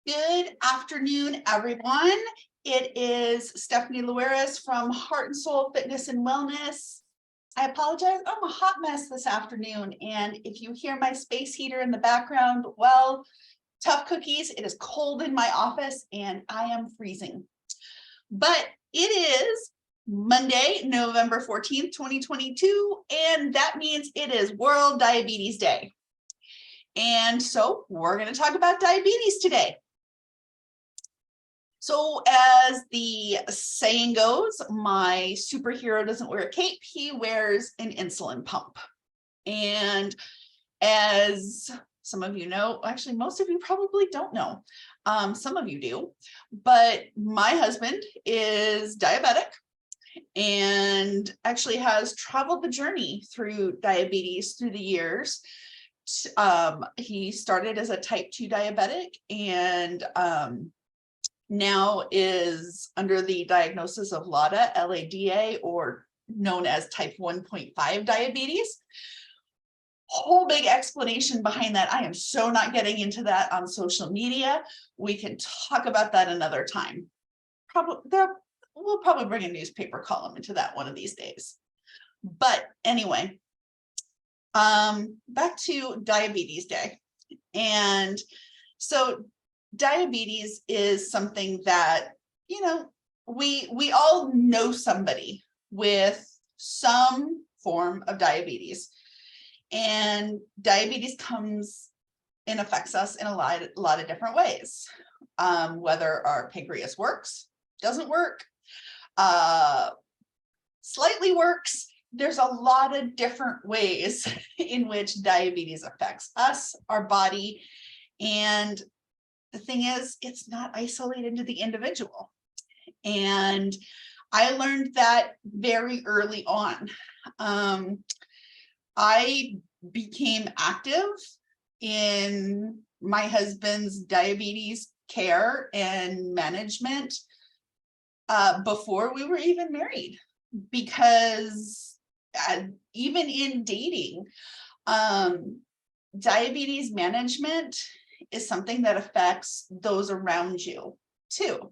Good afternoon, everyone. It is Stephanie Lueras from Heart and Soul Fitness and Wellness. I apologize, I'm a hot mess this afternoon, and if you hear my space heater in the background, well, tough cookies. It is cold in my office and I am freezing. But it is Monday, November 14th, 2022, and that means it is World Diabetes Day. And so we're going to talk about diabetes today. So as the saying goes, my superhero doesn't wear a cape, he wears an insulin pump. And as some of you know, actually most of you probably don't know, some of you do, but my husband is diabetic and actually has traveled the journey through diabetes through the years. He started as a type 2 diabetic and now is under the diagnosis of LADA, L-A-D-A, or known as type 1.5 diabetes. Whole big explanation behind that. I am so not getting into that on social media. We can talk about that another time. We'll probably bring a newspaper column into that one of these days. But anyway, back to Diabetes Day. And so diabetes is something that, you know, we all know somebody with some form of diabetes, and diabetes comes and affects us in a lot of different ways. Whether our pancreas works, doesn't work, slightly works. There's a lot of different ways in which diabetes affects us, our body, and the thing is, it's not isolated to the individual. And I learned that very early on. I became active in my husband's diabetes care and management before we were even married, because even in dating, diabetes management is something that affects those around you too,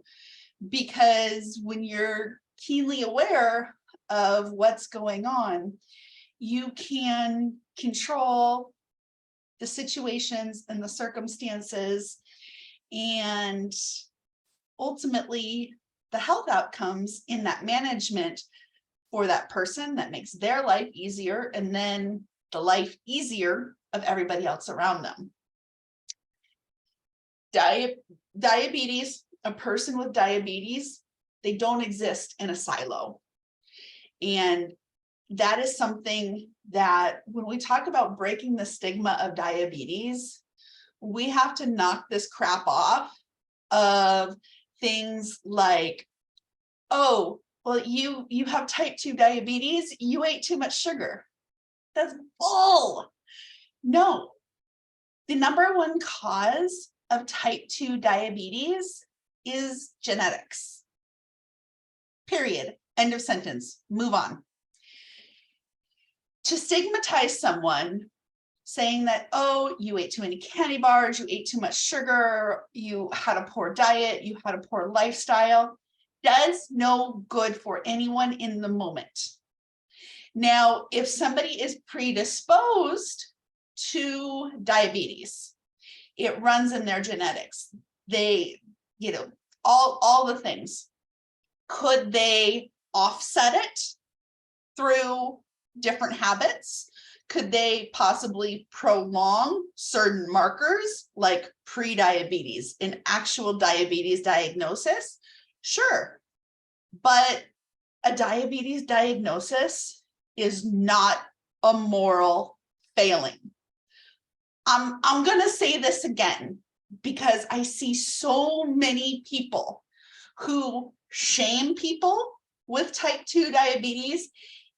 because when you're keenly aware of what's going on, you can control the situations and the circumstances, and ultimately the health outcomes in that management for that person that makes their life easier, and then the life easier of everybody else around them. Diabetes, a person with diabetes, they don't exist in a silo. And that is something that when we talk about breaking the stigma of diabetes, we have to knock this crap off of things like, oh, well, you have type 2 diabetes, you ate too much sugar. That's bull. No, the number one cause of type 2 diabetes is genetics. Period. End of sentence. Move on. To stigmatize someone saying that, oh, you ate too many candy bars, you ate too much sugar, you had a poor diet, you had a poor lifestyle, does no good for anyone in the moment. Now, if somebody is predisposed to diabetes, it runs in their genetics. They, all the things. Could they offset it through different habits? Could they possibly prolong certain markers like pre-diabetes, an actual diabetes diagnosis? Sure, but a diabetes diagnosis is not a moral failing. I'm going to say this again because I see so many people who shame people with type 2 diabetes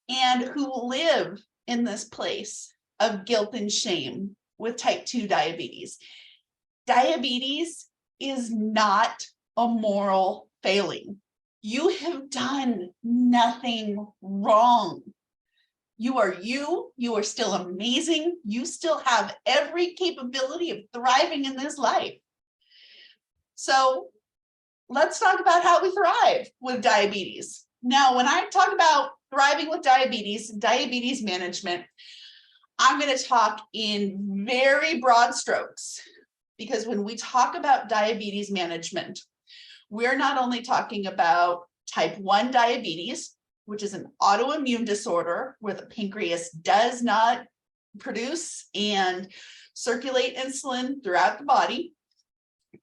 and who live in this place of guilt and shame with type 2 diabetes. Diabetes is not a moral failing. You have done nothing wrong. You are still amazing. You still have every capability of thriving in this life. So let's talk about how we thrive with diabetes. Now, when I talk about thriving with diabetes management, I'm going to talk in very broad strokes, because when we talk about diabetes management, we're not only talking about type 1 diabetes, which is an autoimmune disorder where the pancreas does not produce and circulate insulin throughout the body.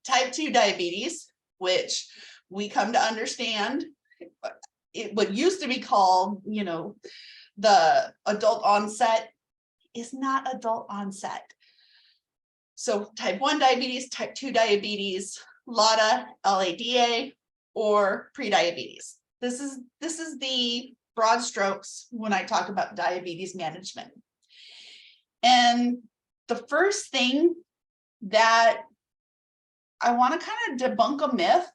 Type 2 diabetes, which we come to understand, what used to be called, the adult onset, is not adult onset. So type 1 diabetes, type 2 diabetes, LADA, LADA, or prediabetes. This is the broad strokes when I talk about diabetes management. And the first thing that I want to kind of debunk a myth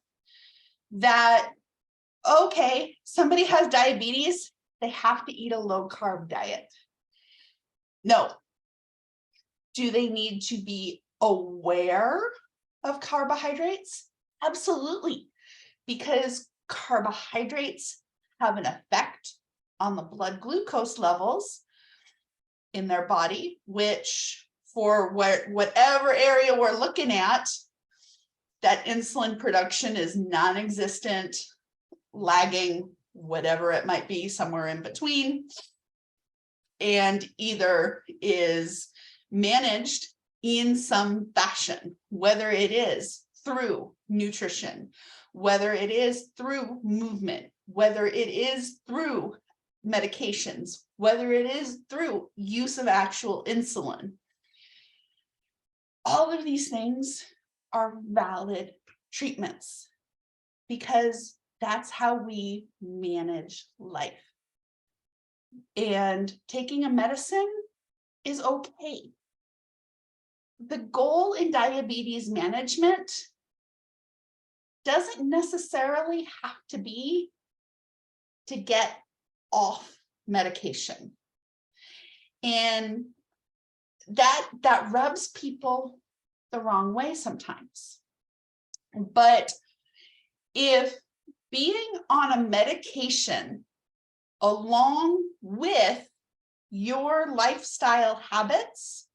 that, okay, somebody has diabetes, they have to eat a low carb diet. No. Do they need to be aware of carbohydrates? Absolutely, because carbohydrates have an effect on the blood glucose levels in their body, which for whatever area we're looking at, that insulin production is non-existent, lagging, whatever it might be, somewhere in between, and either is managed in some fashion, whether it is through nutrition, whether it is through movement, whether it is through medications, whether it is through use of actual insulin. All of these things are valid treatments because that's how we manage life. And taking a medicine is okay. The goal in diabetes management doesn't necessarily have to be to get off medication. And that rubs people the wrong way sometimes. But if being on a medication along with your lifestyle habits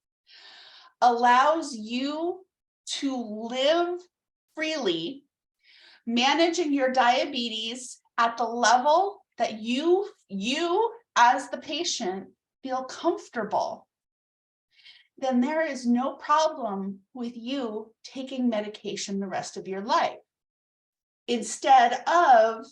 allows you to live freely, managing your diabetes at the level that you as the patient feel comfortable, then there is no problem with you taking medication the rest of your life. Instead of,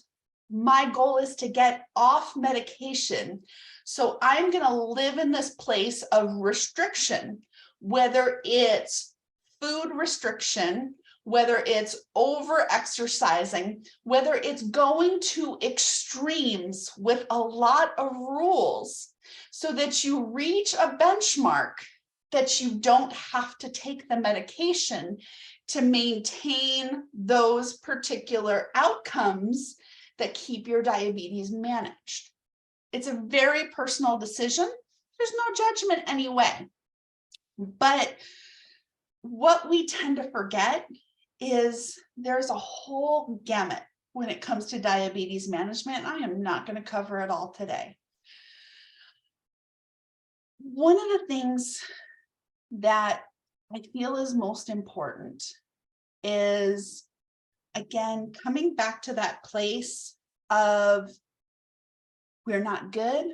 my goal is to get off medication, so I'm going to live in this place of restriction, whether it's food restriction, whether it's over exercising, whether it's going to extremes with a lot of rules so that you reach a benchmark that you don't have to take the medication to maintain those particular outcomes that keep your diabetes managed. It's a very personal decision. There's no judgment anyway. But what we tend to forget is there's a whole gamut when it comes to diabetes management. I am not going to cover it all today. One of the things that I feel is most important is, again, coming back to that place of we're not good,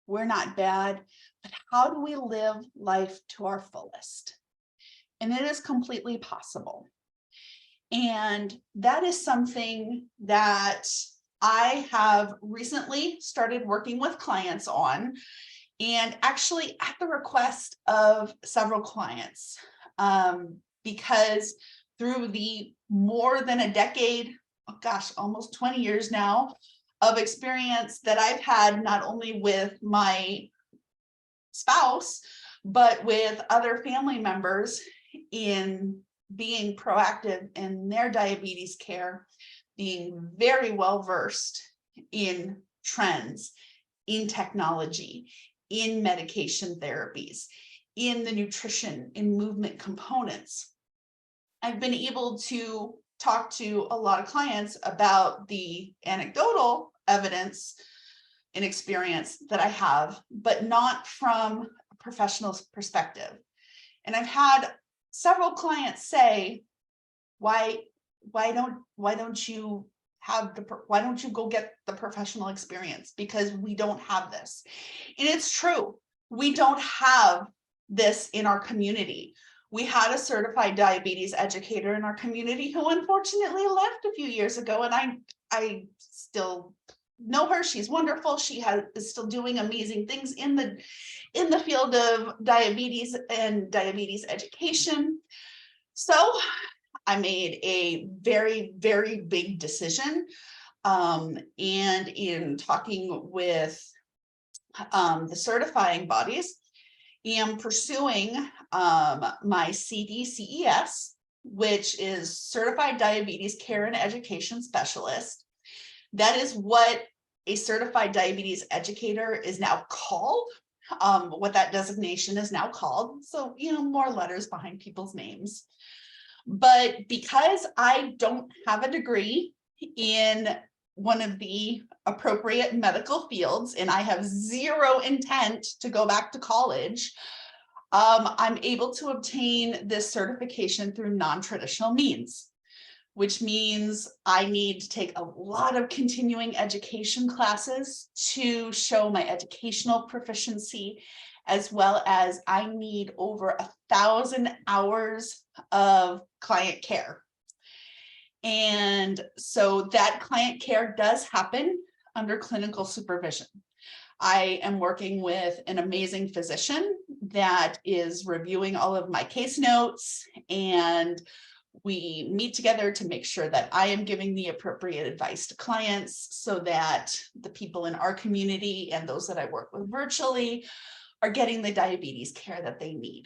we're not bad, but how do we live life to our fullest? And it is completely possible. And that is something that I have recently started working with clients on, and actually at the request of several clients, because through the more than a decade, oh gosh, almost 20 years now of experience that I've had, not only with my spouse, but with other family members in being proactive in their diabetes care, being very well versed in trends, in technology, in medication therapies, in the nutrition and movement components. I've been able to talk to a lot of clients about the anecdotal evidence and experience that I have, but not from a professional perspective. And I've had several clients say, why don't you go get the professional experience? Because we don't have this. And it's true. We don't have this in our community. We had a certified diabetes educator in our community who unfortunately left a few years ago, and I still know her. She's wonderful. She is still doing amazing things in the field of diabetes and diabetes education. So I made a very, very big decision. And in talking with the certifying bodies, am pursuing my CDCES, which is Certified Diabetes Care and Education Specialist. That is what a certified diabetes educator is now called, what that designation is now called. So, more letters behind people's names. But because I don't have a degree in one of the appropriate medical fields, and I have zero intent to go back to college, I'm able to obtain this certification through non-traditional means, which means I need to take a lot of continuing education classes to show my educational proficiency, as well as I need over 1,000 hours of client care. And so that client care does happen under clinical supervision. I am working with an amazing physician that is reviewing all of my case notes, and we meet together to make sure that I am giving the appropriate advice to clients so that the people in our community and those that I work with virtually are getting the diabetes care that they need.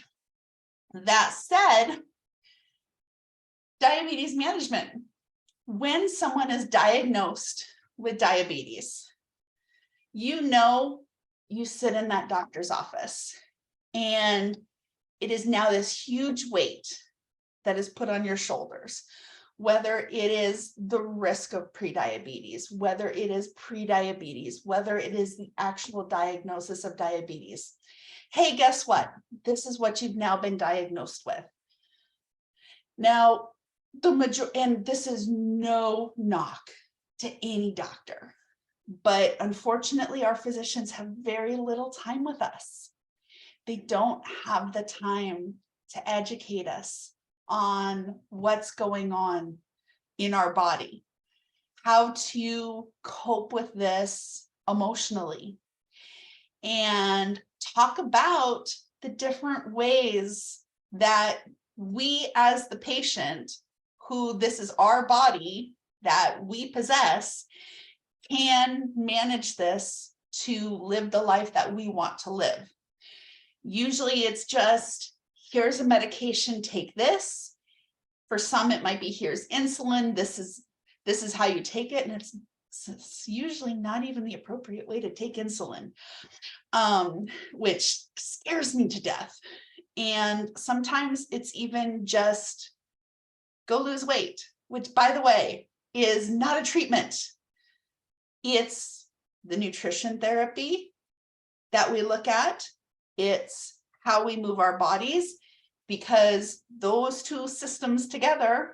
That said, diabetes management. When someone is diagnosed with diabetes, you sit in that doctor's office, and it is now this huge weight that is put on your shoulders, whether it is the risk of prediabetes, whether it is prediabetes, whether it is the actual diagnosis of diabetes. Hey, guess what? This is what you've now been diagnosed with. Now, and this is no knock to any doctor, but unfortunately, our physicians have very little time with us. They don't have the time to educate us on what's going on in our body, how to cope with this emotionally, and talk about the different ways that we as the patient, who this is our body that we possess, can manage this to live the life that we want to live. Usually it's just, here's a medication, take this. For some, it might be, here's insulin, this is how you take it. And it's usually not even the appropriate way to take insulin, which scares me to death. And sometimes it's even just go lose weight, which, by the way, is not a treatment. It's the nutrition therapy that we look at. It's how we move our bodies, because those two systems together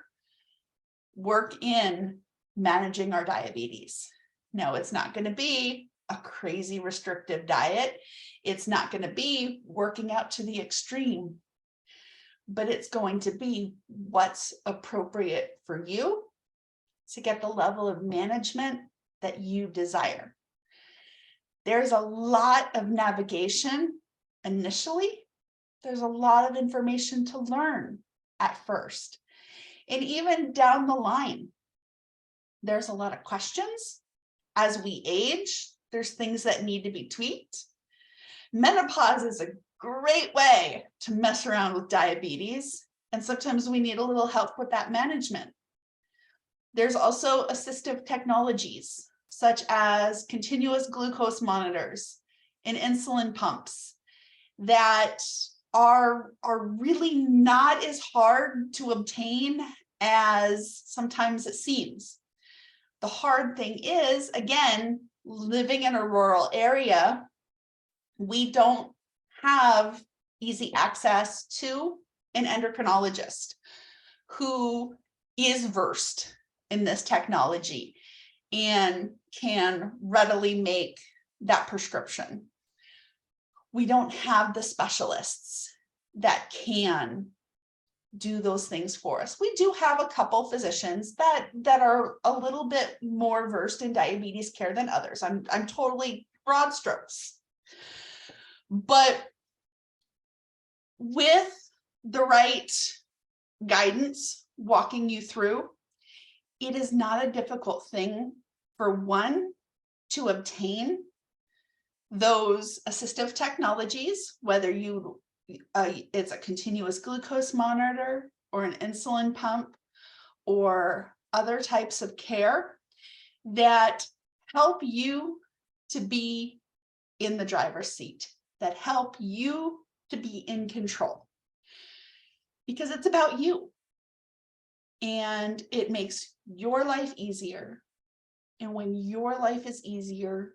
work in managing our diabetes. No, it's not going to be a crazy restrictive diet. It's not going to be working out to the extreme, but it's going to be what's appropriate for you to get the level of management that you desire. There's a lot of navigation initially. There's a lot of information to learn at first. And even down the line, there's a lot of questions. As we age, there's things that need to be tweaked. Menopause is a great way to mess around with diabetes, and sometimes we need a little help with that management. There's also assistive technologies, such as continuous glucose monitors and insulin pumps, that are really not as hard to obtain as sometimes it seems. The hard thing is, again, living in a rural area, we don't have easy access to an endocrinologist who is versed in this technology and can readily make that prescription. We don't have the specialists that can do those things for us. We do have a couple physicians that are a little bit more versed in diabetes care than others. I'm totally broad strokes. But with the right guidance walking you through, it is not a difficult thing for one to obtain those assistive technologies, whether it's a continuous glucose monitor or an insulin pump or other types of care that help you to be in the driver's seat, that help you to be in control, because it's about you and it makes your life easier. And when your life is easier,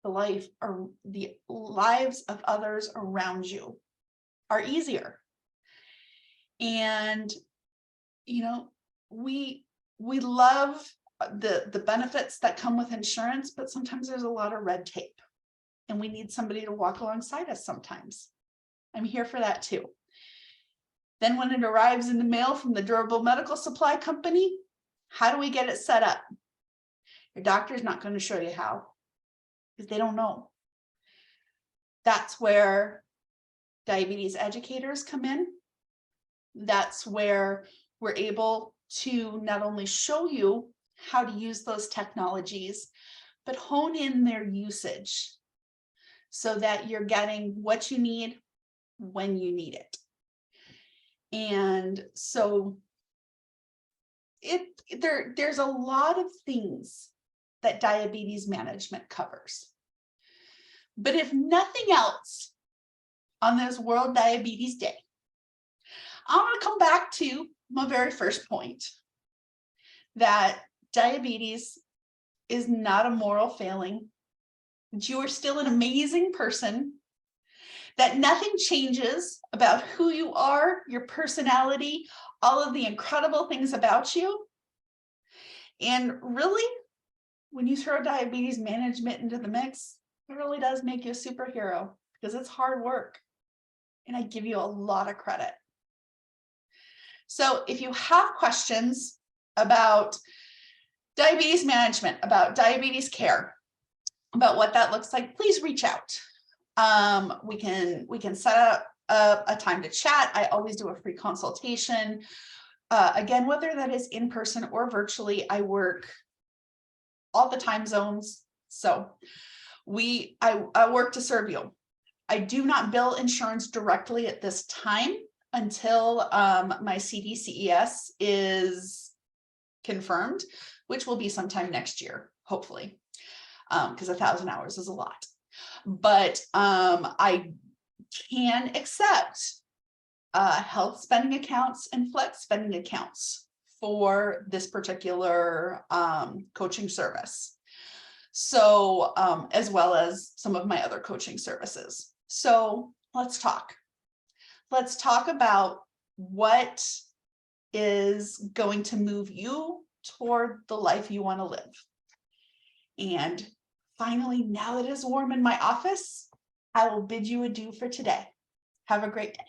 the lives of others around you are easier. And we love the benefits that come with insurance, but sometimes there's a lot of red tape and we need somebody to walk alongside us sometimes. I'm here for that too. Then when it arrives in the mail from the durable medical supply company, how do we get it set up? Your doctor's not going to show you how, because they don't know. That's where diabetes educators come in. That's where we're able to not only show you how to use those technologies, but hone in their usage so that you're getting what you need when you need it. And so there's a lot of things that diabetes management covers. But if nothing else, on this World Diabetes Day, I want to come back to my very first point, that diabetes is not a moral failing, that you are still an amazing person, that nothing changes about who you are, your personality, all of the incredible things about you. And really, when you throw diabetes management into the mix, it really does make you a superhero, because it's hard work. And I give you a lot of credit. So if you have questions about diabetes management, about diabetes care, about what that looks like, please reach out. We can set up a time to chat. I always do a free consultation. Again, whether that is in person or virtually, I work all the time zones. So I work to serve you. I do not bill insurance directly at this time until my CDCES is confirmed, which will be sometime next year, hopefully, because 1,000 hours is a lot. But I can accept health spending accounts and flex spending accounts for this particular coaching service. So as well as some of my other coaching services. So let's talk. Let's talk about what is going to move you toward the life you want to live. And finally, now that it is warm in my office, I will bid you adieu for today. Have a great day.